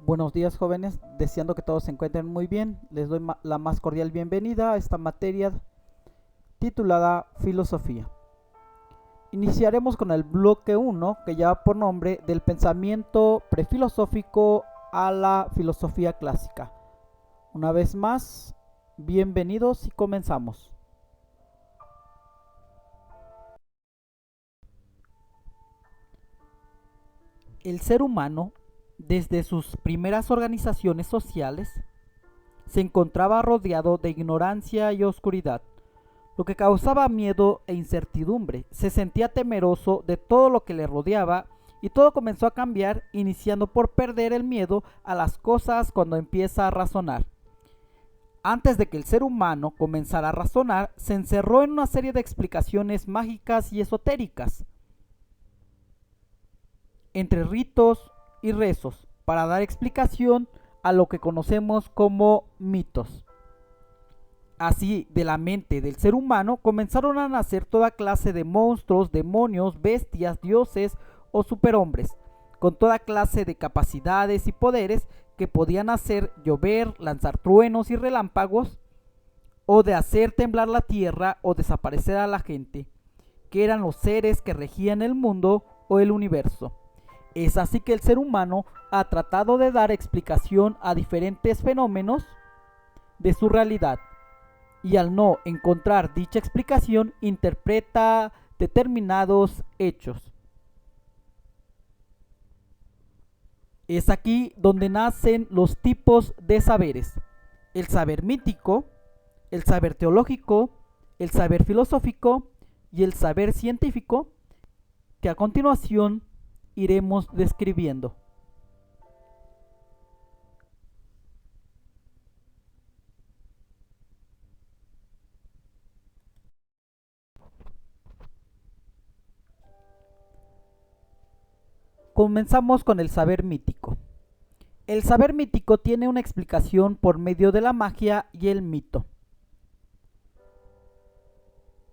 Buenos días, jóvenes, deseando que todos se encuentren muy bien. Les doy la más cordial bienvenida a esta materia titulada Filosofía. Iniciaremos con el bloque 1, que lleva por nombre Del pensamiento prefilosófico a la filosofía clásica. Una vez más, bienvenidos y comenzamos. El ser humano, desde sus primeras organizaciones sociales, se encontraba rodeado de ignorancia y oscuridad, lo que causaba miedo e incertidumbre. Se sentía temeroso de todo lo que le rodeaba y todo comenzó a cambiar, iniciando por perder el miedo a las cosas cuando empieza a razonar. Antes de que el ser humano comenzara a razonar, se encerró en una serie de explicaciones mágicas y esotéricas, entre ritos y rezos, para dar explicación a lo que conocemos como mitos. Así, de la mente del ser humano comenzaron a nacer toda clase de monstruos, demonios, bestias, dioses o superhombres, con toda clase de capacidades y poderes que podían hacer llover, lanzar truenos y relámpagos, o de hacer temblar la tierra o desaparecer a la gente, que eran los seres que regían el mundo o el universo. Es así que el ser humano ha tratado de dar explicación a diferentes fenómenos de su realidad, y al no encontrar dicha explicación, interpreta determinados hechos. Es aquí donde nacen los tipos de saberes: el saber mítico, el saber teológico, el saber filosófico y el saber científico, que a continuación iremos describiendo. Comenzamos con el saber mítico. El saber mítico tiene una explicación por medio de la magia y el mito.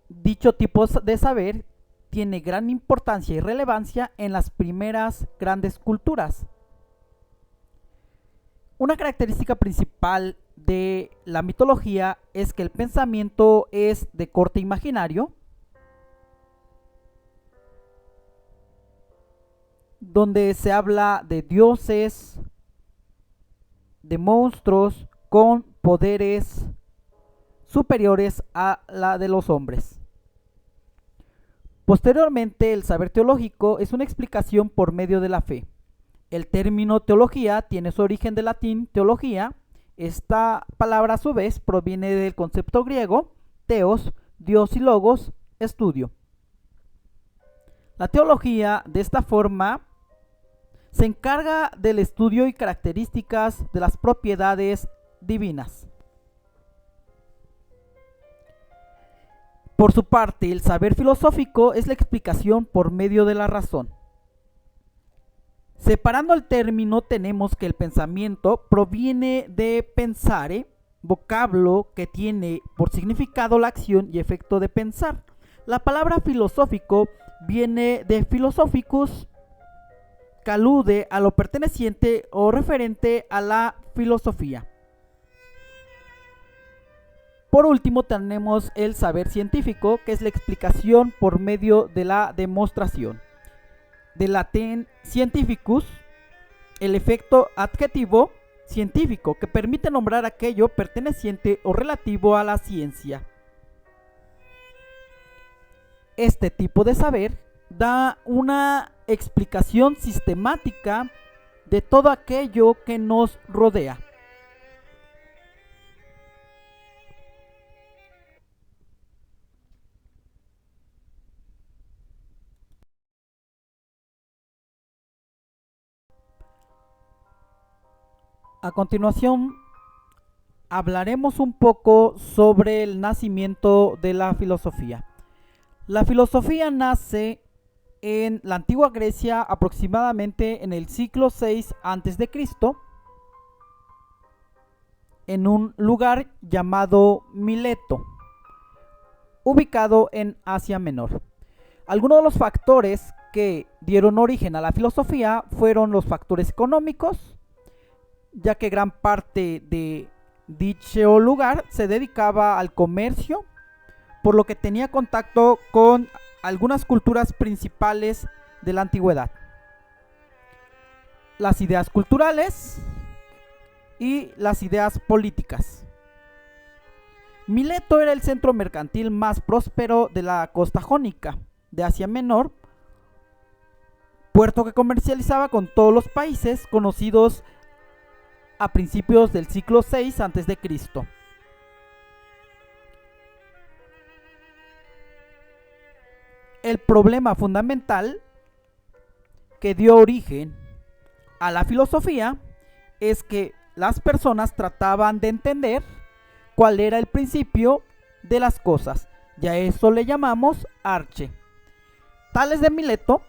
Dicho tipo de saber tiene gran importancia y relevancia en las primeras grandes culturas. Una característica principal de la mitología es que el pensamiento es de corte imaginario, donde se habla de dioses, de monstruos con poderes superiores a la de los hombres. Posteriormente, el saber teológico es una explicación por medio de la fe. El término teología tiene su origen del latín teología. Esta palabra a su vez proviene del concepto griego theos, Dios, y logos, estudio. La teología, de esta forma, se encarga del estudio y características de las propiedades divinas. Por su parte, el saber filosófico es la explicación por medio de la razón. Separando el término, tenemos que el pensamiento proviene de pensare, vocablo que tiene por significado la acción y efecto de pensar. La palabra filosófico viene de philosophicus, que alude a lo perteneciente o referente a la filosofía. Por último, tenemos el saber científico, que es la explicación por medio de la demostración. Del latín scientificus, el efecto adjetivo científico, que permite nombrar aquello perteneciente o relativo a la ciencia. Este tipo de saber da una explicación sistemática de todo aquello que nos rodea. A continuación, hablaremos un poco sobre el nacimiento de la filosofía. La filosofía nace en la antigua Grecia aproximadamente en el siglo VI a.C., en un lugar llamado Mileto, ubicado en Asia Menor. Algunos de los factores que dieron origen a la filosofía fueron los factores económicos, ya que gran parte de dicho lugar se dedicaba al comercio, por lo que tenía contacto con algunas culturas principales de la antigüedad. Las ideas culturales y las ideas políticas. Mileto era el centro mercantil más próspero de la costa jónica de Asia Menor, puerto que comercializaba con todos los países conocidos a principios del siglo VI a.C. El problema fundamental que dio origen a la filosofía es que las personas trataban de entender cuál era el principio de las cosas, y a eso le llamamos arche. Tales de Mileto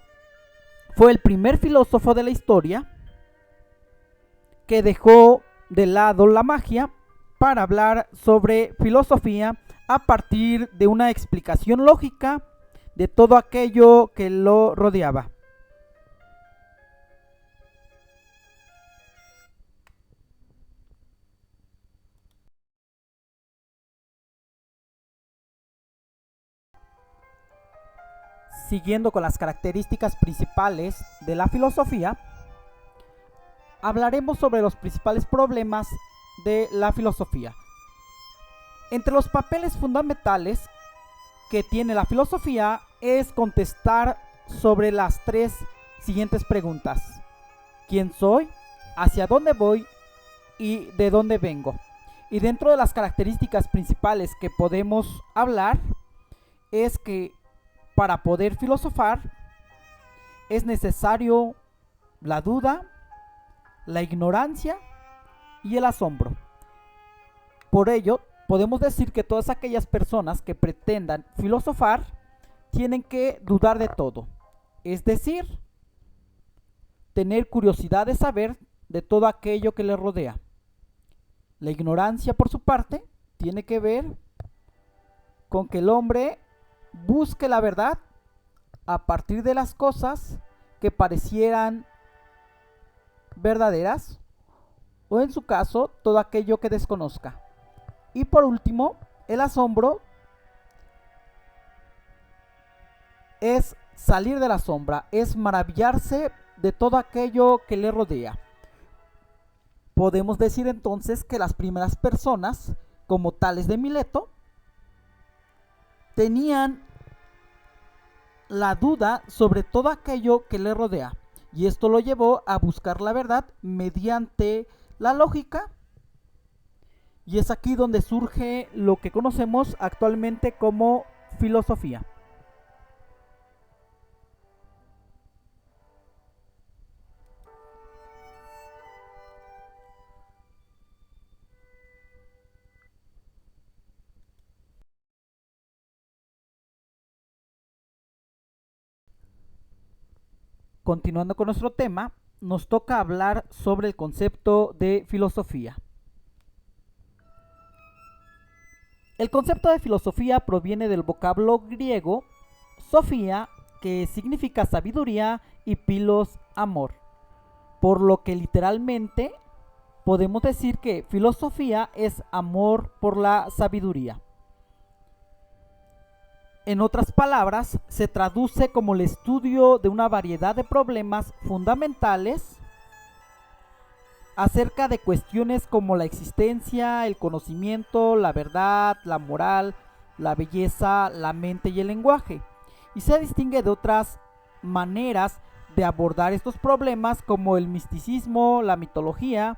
fue el primer filósofo de la historia que dejó de lado la magia para hablar sobre filosofía a partir de una explicación lógica de todo aquello que lo rodeaba. Siguiendo con las características principales de la filosofía, hablaremos sobre los principales problemas de la filosofía. Entre los papeles fundamentales que tiene la filosofía es contestar sobre las tres siguientes preguntas: ¿quién soy? ¿Hacia dónde voy? ¿Y de dónde vengo? Y dentro de las características principales que podemos hablar es que para poder filosofar es necesario la duda, la ignorancia y el asombro. Por ello, podemos decir que todas aquellas personas que pretendan filosofar tienen que dudar de todo, es decir, tener curiosidad de saber de todo aquello que le rodea. La ignorancia, por su parte, tiene que ver con que el hombre busque la verdad a partir de las cosas que parecieran verdaderas, o en su caso, todo aquello que desconozca. Y por último, el asombro es salir de la sombra, es maravillarse de todo aquello que le rodea. Podemos decir entonces que las primeras personas, como Tales de Mileto, tenían la duda sobre todo aquello que le rodea, y esto lo llevó a buscar la verdad mediante la lógica, y es aquí donde surge lo que conocemos actualmente como filosofía. Continuando con nuestro tema, nos toca hablar sobre el concepto de filosofía. El concepto de filosofía proviene del vocablo griego sofía, que significa sabiduría, y pilos, amor, por lo que literalmente podemos decir que filosofía es amor por la sabiduría. En otras palabras, se traduce como el estudio de una variedad de problemas fundamentales acerca de cuestiones como la existencia, el conocimiento, la verdad, la moral, la belleza, la mente y el lenguaje. Y se distingue de otras maneras de abordar estos problemas como el misticismo, la mitología,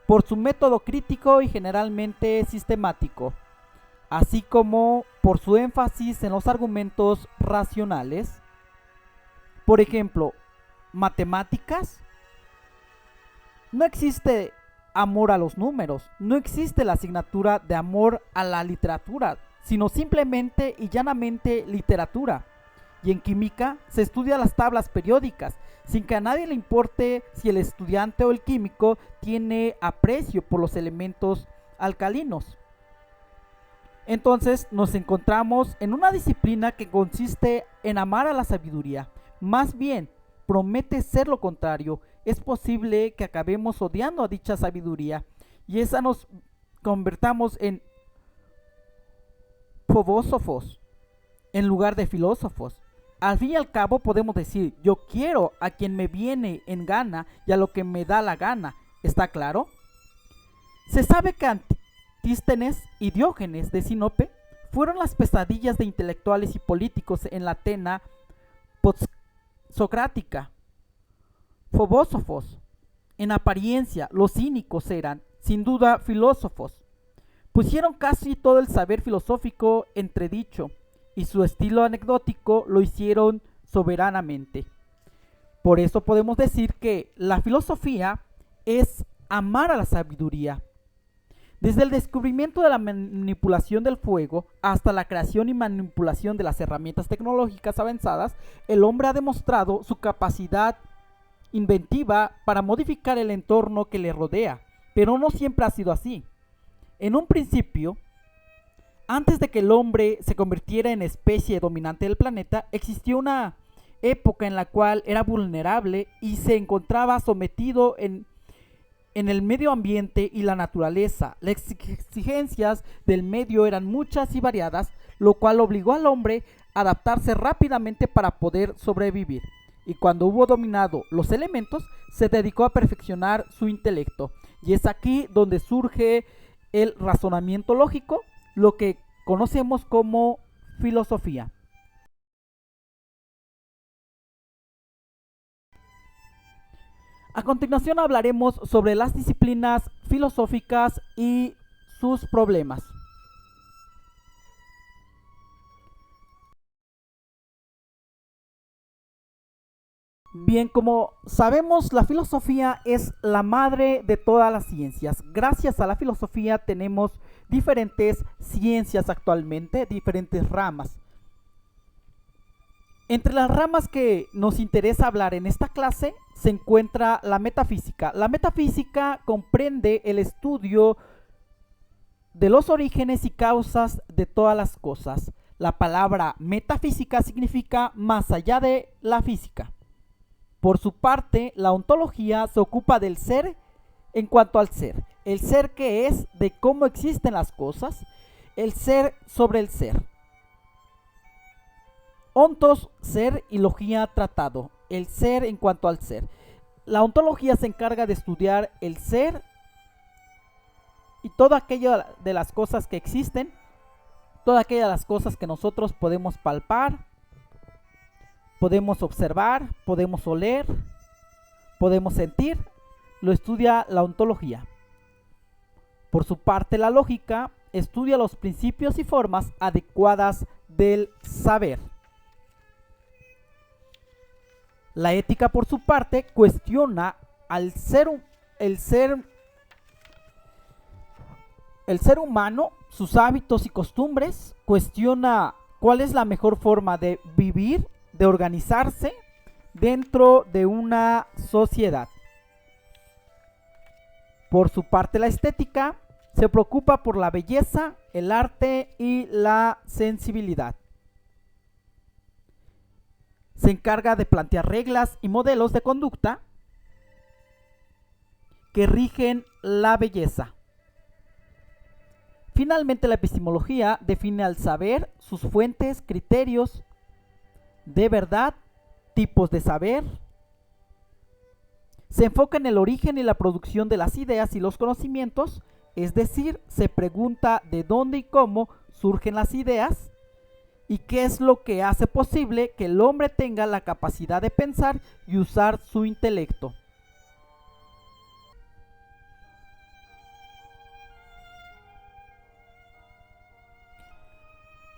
por su método crítico y generalmente sistemático, así como por su énfasis en los argumentos racionales. Por ejemplo, matemáticas. No existe amor a los números, no existe la asignatura de amor a la literatura, sino simplemente y llanamente literatura. Y en química se estudia las tablas periódicas, sin que a nadie le importe si el estudiante o el químico tiene aprecio por los elementos alcalinos. Entonces nos encontramos en una disciplina que consiste en amar a la sabiduría. Más bien, promete ser lo contrario, es posible que acabemos odiando a dicha sabiduría y esa nos convertamos en fobósofos en lugar de filósofos. Al fin y al cabo podemos decir, yo quiero a quien me viene en gana y a lo que me da la gana. ¿Está claro? Se sabe que Antístenes y Diógenes de Sinope fueron las pesadillas de intelectuales y políticos en la Atena postsocrática. Fobósofos. En apariencia, los cínicos eran, sin duda, filósofos. Pusieron casi todo el saber filosófico entredicho y su estilo anecdótico lo hicieron soberanamente. Por eso podemos decir que la filosofía es amar a la sabiduría. Desde el descubrimiento de la manipulación del fuego hasta la creación y manipulación de las herramientas tecnológicas avanzadas, el hombre ha demostrado su capacidad inventiva para modificar el entorno que le rodea, pero no siempre ha sido así. En un principio, antes de que el hombre se convirtiera en especie dominante del planeta, existió una época en la cual era vulnerable y se encontraba sometido en el medio ambiente y la naturaleza. Las exigencias del medio eran muchas y variadas, lo cual obligó al hombre a adaptarse rápidamente para poder sobrevivir. Y cuando hubo dominado los elementos, se dedicó a perfeccionar su intelecto. Y es aquí donde surge el razonamiento lógico, lo que conocemos como filosofía. A continuación hablaremos sobre las disciplinas filosóficas y sus problemas. Bien, como sabemos, la filosofía es la madre de todas las ciencias. Gracias a la filosofía tenemos diferentes ciencias actualmente, diferentes ramas. Entre las ramas que nos interesa hablar en esta clase se encuentra la metafísica. La metafísica comprende el estudio de los orígenes y causas de todas las cosas. La palabra metafísica significa más allá de la física. Por su parte, la ontología se ocupa del ser en cuanto al ser. El ser que es, de cómo existen las cosas, el ser sobre el ser. Ontos, ser, y logía, tratado. El ser en cuanto al ser. La ontología se encarga de estudiar el ser y todo aquello de las cosas que existen, todas aquellas de las cosas que nosotros podemos palpar, podemos observar, podemos oler, podemos sentir, lo estudia la ontología. Por su parte, la lógica estudia los principios y formas adecuadas del saber. La ética, por su parte, cuestiona al el ser humano, sus hábitos y costumbres, cuestiona cuál es la mejor forma de vivir, de organizarse dentro de una sociedad. Por su parte, la estética se preocupa por la belleza, el arte y la sensibilidad. Se encarga de plantear reglas y modelos de conducta que rigen la belleza. Finalmente, la epistemología define al saber, sus fuentes, criterios de verdad, tipos de saber. Se enfoca en el origen y la producción de las ideas y los conocimientos, es decir, se pregunta de dónde y cómo surgen las ideas y qué es lo que hace posible que el hombre tenga la capacidad de pensar y usar su intelecto.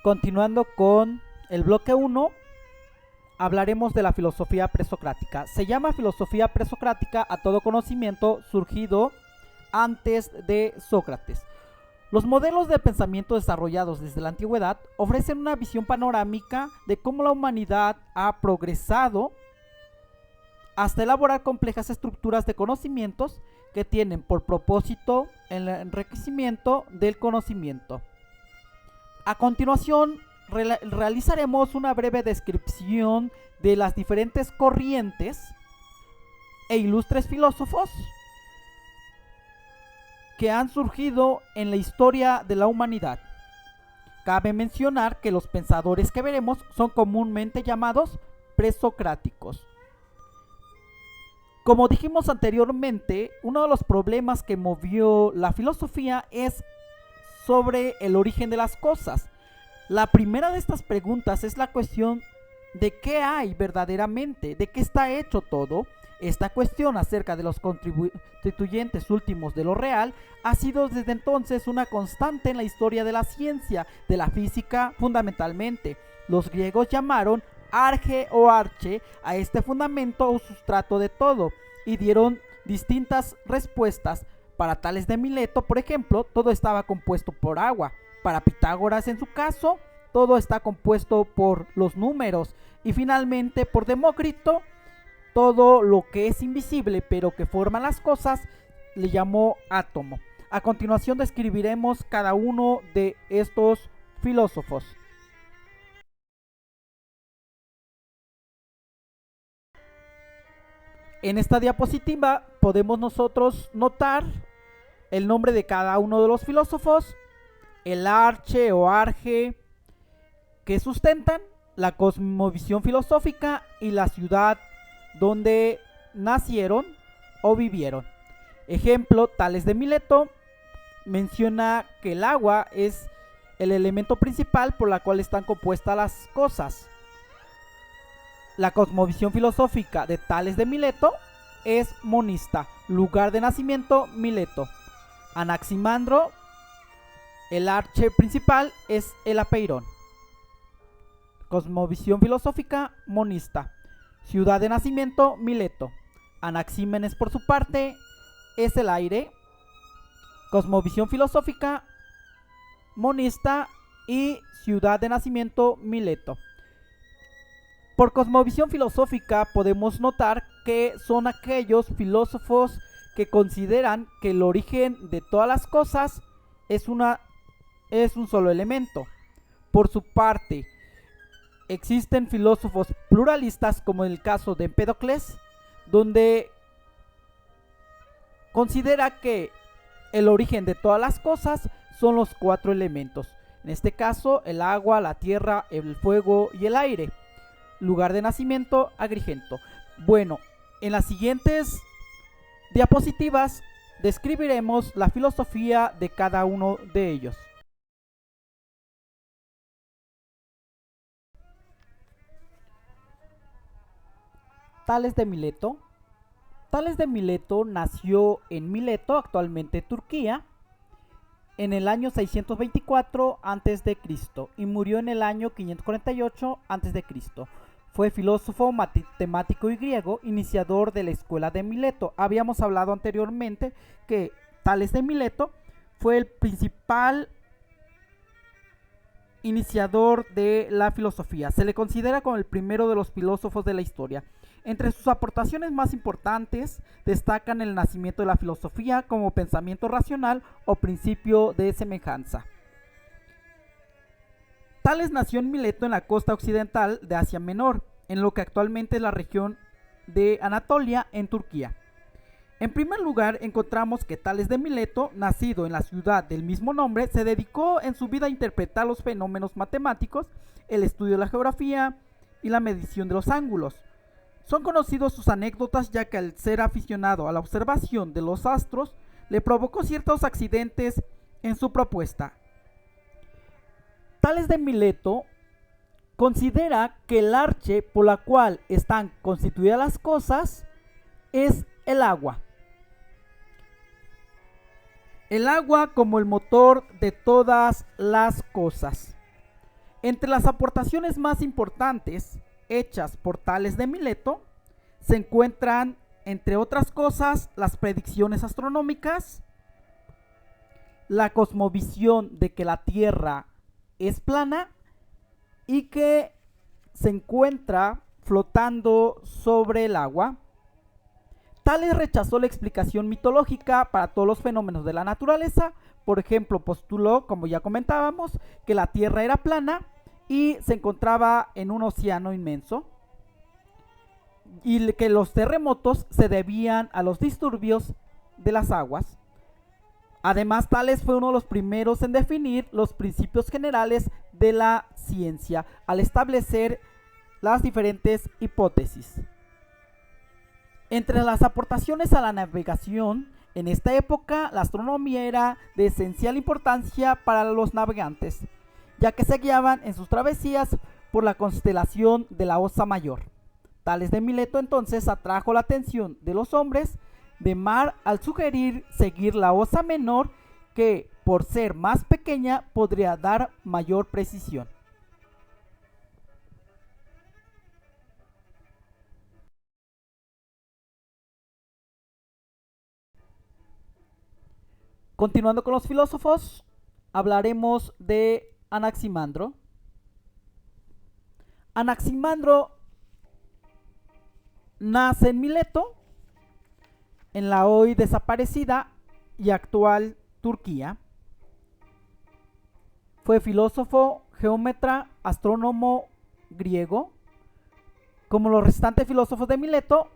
Continuando con el bloque 1, hablaremos de la filosofía presocrática. Se llama filosofía presocrática a todo conocimiento surgido antes de Sócrates. Los modelos de pensamiento desarrollados desde la antigüedad ofrecen una visión panorámica de cómo la humanidad ha progresado hasta elaborar complejas estructuras de conocimientos que tienen por propósito el enriquecimiento del conocimiento. A continuación, realizaremos una breve descripción de las diferentes corrientes e ilustres filósofos que han surgido en la historia de la humanidad. Cabe mencionar que los pensadores que veremos son comúnmente llamados presocráticos. Como dijimos anteriormente, uno de los problemas que movió la filosofía es sobre el origen de las cosas. La primera de estas preguntas es la cuestión de qué hay verdaderamente, de qué está hecho todo. Esta cuestión acerca de los constituyentes últimos de lo real ha sido desde entonces una constante en la historia de la ciencia, de la física fundamentalmente. Los griegos llamaron arge o arche a este fundamento o sustrato de todo y dieron distintas respuestas. Para Tales de Mileto, por ejemplo, todo estaba compuesto por agua. Para Pitágoras, en su caso, todo está compuesto por los números. Y finalmente, por Demócrito, todo lo que es invisible pero que forma las cosas le llamó átomo. A continuación describiremos cada uno de estos filósofos. En esta diapositiva podemos nosotros notar el nombre de cada uno de los filósofos, el arche o arge que sustentan la cosmovisión filosófica y la ciudad donde nacieron o vivieron. Ejemplo, Tales de Mileto menciona que el agua es el elemento principal por la cual están compuestas las cosas. La cosmovisión filosófica de Tales de Mileto es monista, lugar de nacimiento Mileto. Anaximandro, el arche principal, es el apeirón. Cosmovisión filosófica monista, ciudad de nacimiento Mileto. Anaxímenes, por su parte, es el aire. Cosmovisión filosófica monista y ciudad de nacimiento Mileto. Por cosmovisión filosófica podemos notar que son aquellos filósofos que consideran que el origen de todas las cosas es un solo elemento. Por su parte, existen filósofos pluralistas, como en el caso de Empédocles, donde considera que el origen de todas las cosas son los 4 elementos. En este caso, el agua, la tierra, el fuego y el aire. Lugar de nacimiento, Agrigento. Bueno, en las siguientes diapositivas describiremos la filosofía de cada uno de ellos. Tales de Mileto. Tales de Mileto nació en Mileto, actualmente Turquía, en el año 624 a.C. y murió en el año 548 a.C. Fue filósofo, matemático y griego, iniciador de la escuela de Mileto. Habíamos hablado anteriormente que Tales de Mileto fue el principal iniciador de la filosofía. Se le considera como el primero de los filósofos de la historia. Entre sus aportaciones más importantes destacan el nacimiento de la filosofía como pensamiento racional o principio de semejanza. Tales nació en Mileto, en la costa occidental de Asia Menor, en lo que actualmente es la región de Anatolia, en Turquía. En primer lugar, encontramos que Tales de Mileto, nacido en la ciudad del mismo nombre, se dedicó en su vida a interpretar los fenómenos matemáticos, el estudio de la geografía y la medición de los ángulos. Son conocidos sus anécdotas, ya que al ser aficionado a la observación de los astros, le provocó ciertos accidentes en su propuesta. Tales de Mileto considera que el arche por la cual están constituidas las cosas es el agua. El agua como el motor de todas las cosas. Entre las aportaciones más importantes hechas por Tales de Mileto se encuentran, entre otras cosas, las predicciones astronómicas, la cosmovisión de que la Tierra es plana y que se encuentra flotando sobre el agua. Tales rechazó la explicación mitológica para todos los fenómenos de la naturaleza. Por ejemplo, postuló, como ya comentábamos, que la Tierra era plana y se encontraba en un océano inmenso. y que los terremotos se debían a los disturbios de las aguas. Además, Tales fue uno de los primeros en definir los principios generales de la ciencia al establecer las diferentes hipótesis. Entre las aportaciones a la navegación, en esta época la astronomía era de esencial importancia para los navegantes, ya que se guiaban en sus travesías por la constelación de la Osa Mayor. Tales de Mileto entonces atrajo la atención de los hombres de mar al sugerir seguir la Osa Menor, que por ser más pequeña podría dar mayor precisión. Continuando con los filósofos, hablaremos de Anaximandro. Anaximandro nace en Mileto, en la hoy desaparecida y actual Turquía. Fue filósofo, geómetra, astrónomo griego. Como los restantes filósofos de Mileto,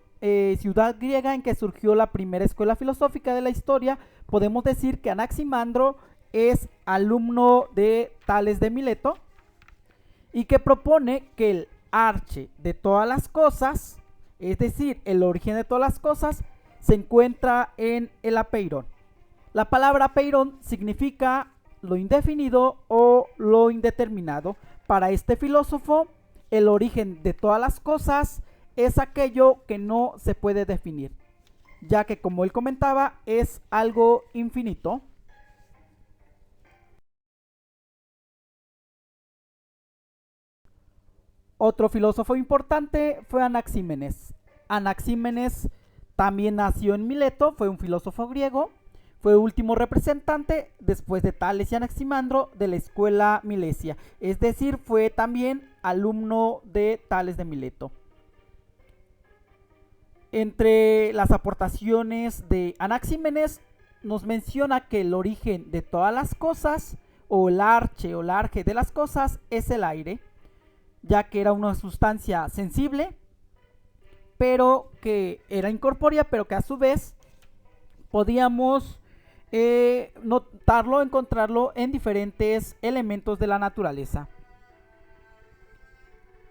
ciudad griega en que surgió la primera escuela filosófica de la historia, podemos decir que Anaximandro es alumno de Tales de Mileto y que propone que el arche de todas las cosas, es decir, el origen de todas las cosas, se encuentra en el apeirón. La palabra apeirón significa lo indefinido o lo indeterminado. Para este filósofo, el origen de todas las cosas es aquello que no se puede definir, ya que, como él comentaba, es algo infinito. Otro filósofo importante fue Anaxímenes. Anaxímenes también nació en Mileto, fue un filósofo griego, fue último representante después de Tales y Anaximandro de la escuela milesia, es decir, fue también alumno de Tales de Mileto. Entre las aportaciones de Anaxímenes nos menciona que el origen de todas las cosas, o el arche o la arge de las cosas, es el aire, ya que era una sustancia sensible, pero que era incorpórea, pero que a su vez podíamos notarlo, encontrarlo en diferentes elementos de la naturaleza.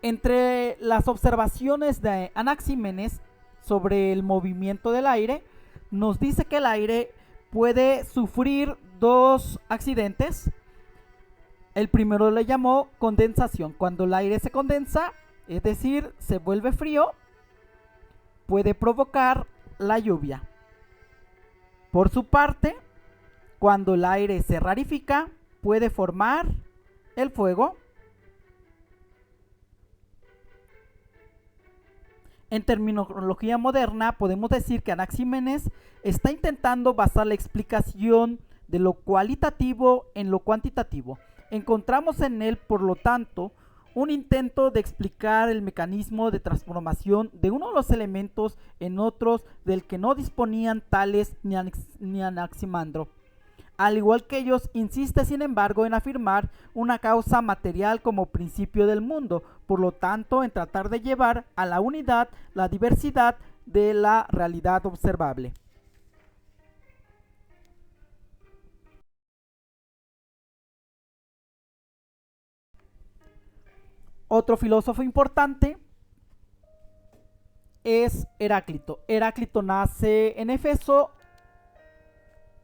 Entre las observaciones de Anaxímenes sobre el movimiento del aire, nos dice que el aire puede sufrir dos accidentes. El primero le llamó condensación. Cuando el aire se condensa, es decir, se vuelve frío, puede provocar la lluvia. Por su parte, cuando el aire se rarifica, puede formar el fuego. En terminología moderna, podemos decir que Anaxímenes está intentando basar la explicación de lo cualitativo en lo cuantitativo. Encontramos en él, por lo tanto, un intento de explicar el mecanismo de transformación de uno de los elementos en otros del que no disponían Tales ni Anaximandro. Al igual que ellos, insiste sin embargo en afirmar una causa material como principio del mundo, por lo tanto en tratar de llevar a la unidad la diversidad de la realidad observable. Otro filósofo importante es Heráclito. Heráclito nace en Éfeso,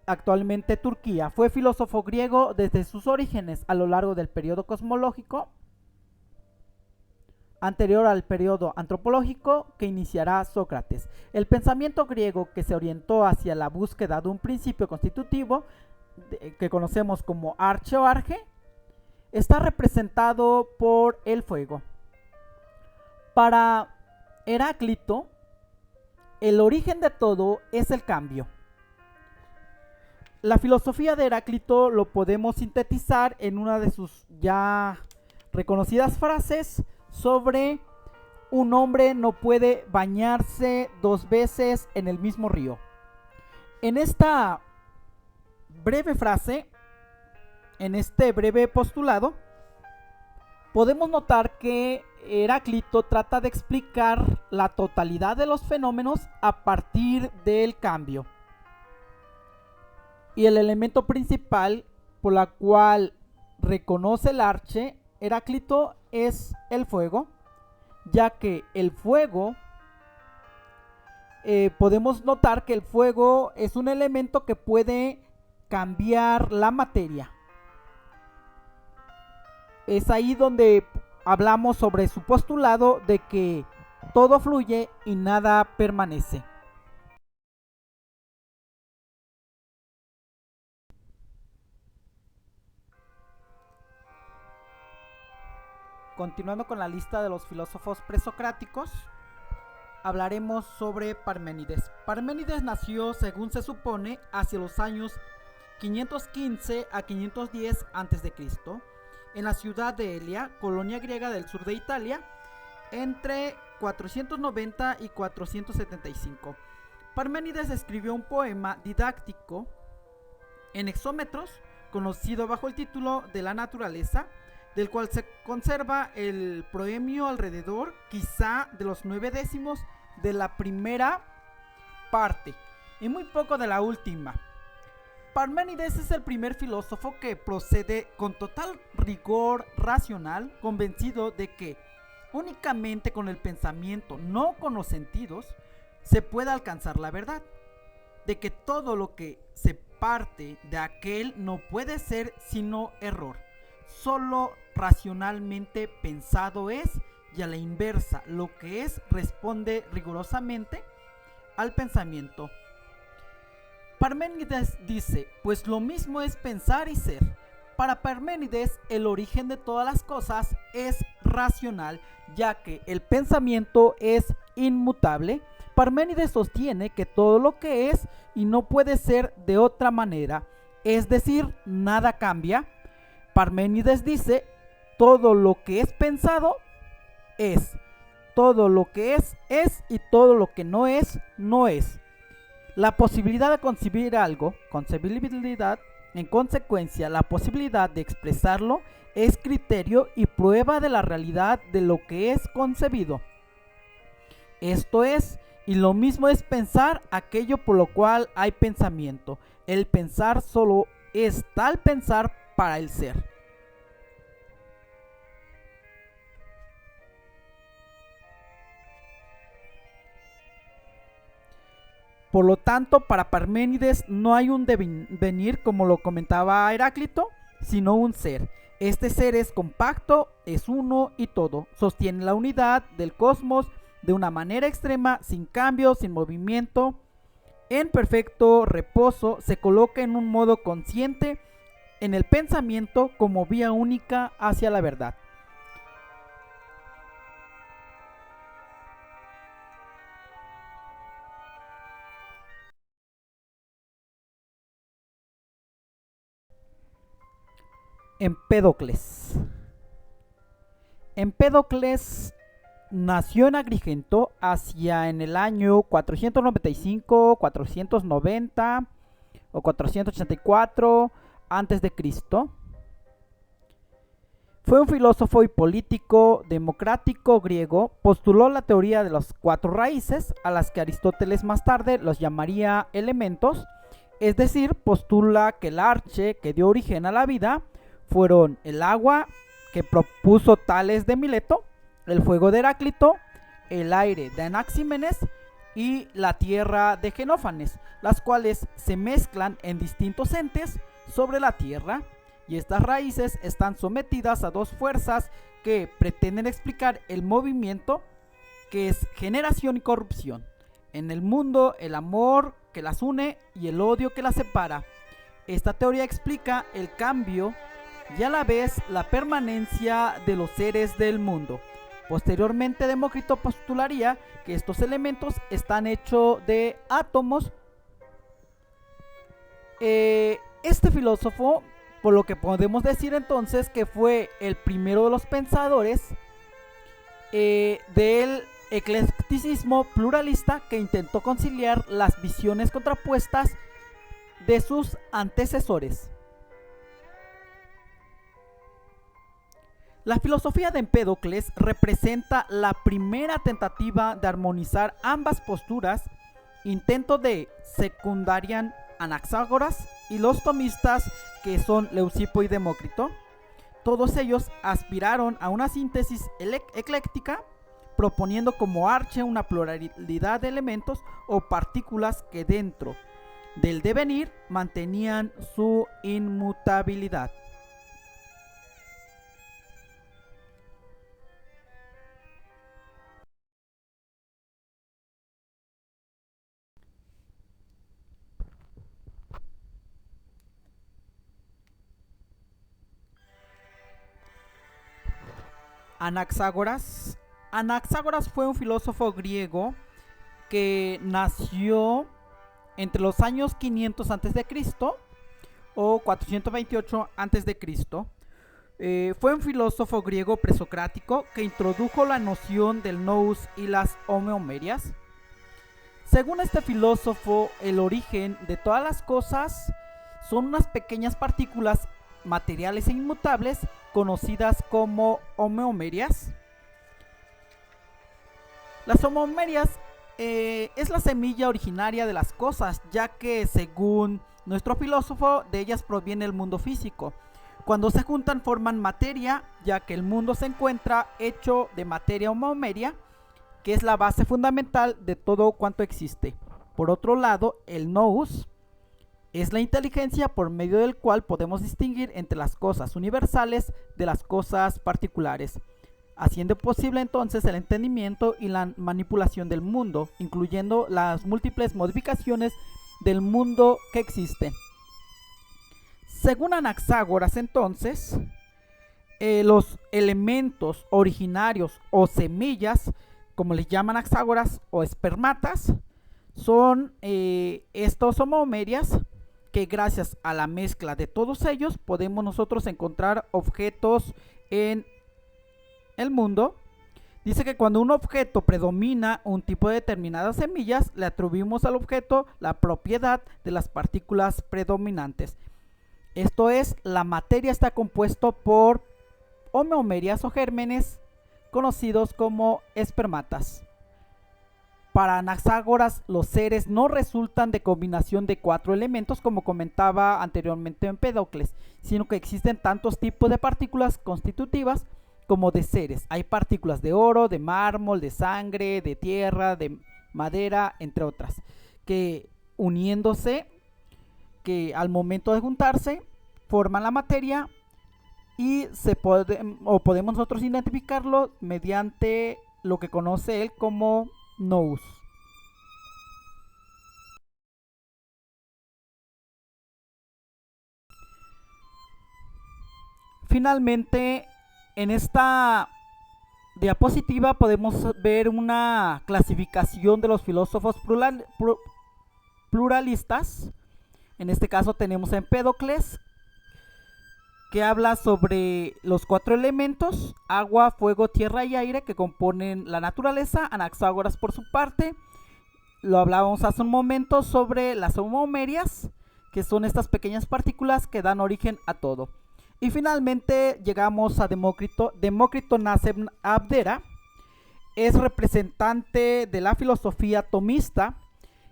actualmente Turquía. Fue filósofo griego desde sus orígenes a lo largo del periodo cosmológico anterior al periodo antropológico que iniciará Sócrates. El pensamiento griego, que se orientó hacia la búsqueda de un principio constitutivo que conocemos como arche o arge, está representado por el fuego. Para Heráclito, el origen de todo es el cambio. La filosofía de Heráclito lo podemos sintetizar en una de sus ya reconocidas frases sobre: un hombre no puede bañarse dos veces en el mismo río. En esta breve frase, en este breve postulado, podemos notar que Heráclito trata de explicar la totalidad de los fenómenos a partir del cambio. Y el elemento principal por la cual reconoce el arche Heráclito es el fuego, ya que el fuego, podemos notar que el fuego es un elemento que puede cambiar la materia. Es ahí donde hablamos sobre su postulado de que todo fluye y nada permanece. Continuando con la lista de los filósofos presocráticos, hablaremos sobre Parménides. Parménides nació, según se supone, hacia los años 515 a 510 a.C., en la ciudad de Elia, colonia griega del sur de Italia, entre 490 y 475. Parménides escribió un poema didáctico en hexómetros, conocido bajo el título de La naturaleza, del cual se conserva el proemio alrededor, quizá de los 9 décimos de la primera parte y muy poco de la última. Parménides es el primer filósofo que procede con total rigor racional, convencido de que únicamente con el pensamiento, no con los sentidos, se puede alcanzar la verdad, de que todo lo que se parte de aquel no puede ser sino error. Solo racionalmente pensado es, y a la inversa, lo que es responde rigurosamente al pensamiento. Parménides dice, pues lo mismo es pensar y ser. Para Parménides, el origen de todas las cosas es racional, ya que el pensamiento es inmutable. Parménides sostiene que todo lo que es y no puede ser de otra manera, es decir, nada cambia. Parménides dice, todo lo que es pensado es, todo lo que es y todo lo que no es, no es. La posibilidad de concebir algo, concebibilidad, en consecuencia, la posibilidad de expresarlo es criterio y prueba de la realidad de lo que es concebido. Esto es, y lo mismo es pensar aquello por lo cual hay pensamiento. El pensar solo es tal pensar para el ser. Por lo tanto, para Parménides no hay un devenir como lo comentaba Heráclito, sino un ser. Este ser es compacto, es uno y todo. Sostiene la unidad del cosmos de una manera extrema, sin cambio, sin movimiento, en perfecto reposo, se coloca en un modo consciente en el pensamiento como vía única hacia la verdad. Empédocles. Empédocles nació en Agrigento hacia en el año 495, 490 o 484 antes de Cristo. Fue un filósofo y político democrático griego. Postuló la teoría de las 4 raíces, a las que Aristóteles más tarde los llamaría elementos, es decir, postula que el arche que dio origen a la vida fueron el agua, que propuso Tales de Mileto, el fuego de Heráclito, el aire de Anaxímenes y la tierra de Genófanes, las cuales se mezclan en distintos entes sobre la tierra, y estas raíces están sometidas a 2 fuerzas que pretenden explicar el movimiento, que es generación y corrupción. En el mundo, el amor que las une y el odio que las separa. Esta teoría explica el cambio y a la vez la permanencia de los seres del mundo. Posteriormente, Demócrito postularía que estos elementos están hechos de átomos. Este filósofo, por lo que podemos decir entonces que fue el primero de los pensadores del eclecticismo pluralista, que intentó conciliar las visiones contrapuestas de sus antecesores. La filosofía de Empédocles representa la primera tentativa de armonizar ambas posturas, intento de secundarian Anaxágoras y los tomistas, que son Leucipo y Demócrito. Todos ellos aspiraron a una síntesis ecléctica, proponiendo como arche una pluralidad de elementos o partículas que dentro del devenir mantenían su inmutabilidad. Anaxágoras. Anaxágoras fue un filósofo griego que nació entre los años 500 a.C. o 428 a.C. Fue un filósofo griego presocrático que introdujo la noción del nous y las homeomerias. Según este filósofo, el origen de todas las cosas son unas pequeñas partículas materiales e inmutables conocidas como homeomerias. Las homeomerias es la semilla originaria de las cosas, ya que según nuestro filósofo de ellas proviene el mundo físico. Cuando se juntan forman materia, ya que el mundo se encuentra hecho de materia homeomeria, que es la base fundamental de todo cuanto existe. Por otro lado, el nous es la inteligencia por medio del cual podemos distinguir entre las cosas universales de las cosas particulares, haciendo posible entonces el entendimiento y la manipulación del mundo, incluyendo las múltiples modificaciones del mundo que existen. Según Anaxágoras, entonces, los elementos originarios o semillas, como les llaman Anaxágoras, o espermatas, son estos homeomerias, que gracias a la mezcla de todos ellos podemos nosotros encontrar objetos en el mundo. Dice que cuando un objeto predomina un tipo de determinadas semillas, le atribuimos al objeto la propiedad de las partículas predominantes. Esto es, la materia está compuesto por homeomerias o gérmenes conocidos como espermatas. Para Anaxágoras, los seres no resultan de combinación de 4 elementos, como comentaba anteriormente Empédocles, sino que existen tantos tipos de partículas constitutivas como de seres. Hay partículas de oro, de mármol, de sangre, de tierra, de madera, entre otras, que uniéndose, que al momento de juntarse, forman la materia y podemos nosotros identificarlo mediante lo que conoce él como nous. Finalmente, en esta diapositiva podemos ver una clasificación de los filósofos pluralistas. En este caso tenemos a Empédocles, que habla sobre los 4 elementos: agua, fuego, tierra y aire, que componen la naturaleza. Anaxágoras, por su parte, lo hablábamos hace un momento sobre las homeomerias, que son estas pequeñas partículas que dan origen a todo. Y finalmente llegamos a Demócrito. Demócrito nace en Abdera, es representante de la filosofía tomista,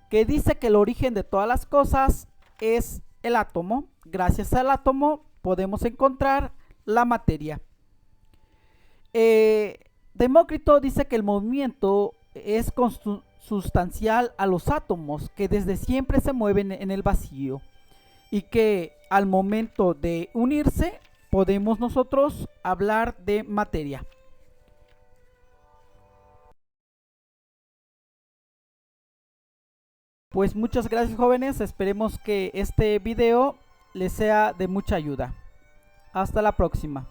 que dice que el origen de todas las cosas es el átomo. Gracias al átomo podemos encontrar la materia. Demócrito dice que el movimiento es consustancial a los átomos, que desde siempre se mueven en el vacío, y que al momento de unirse podemos nosotros hablar de materia. Pues muchas gracias, jóvenes, esperemos que este video les sea de mucha ayuda. Hasta la próxima.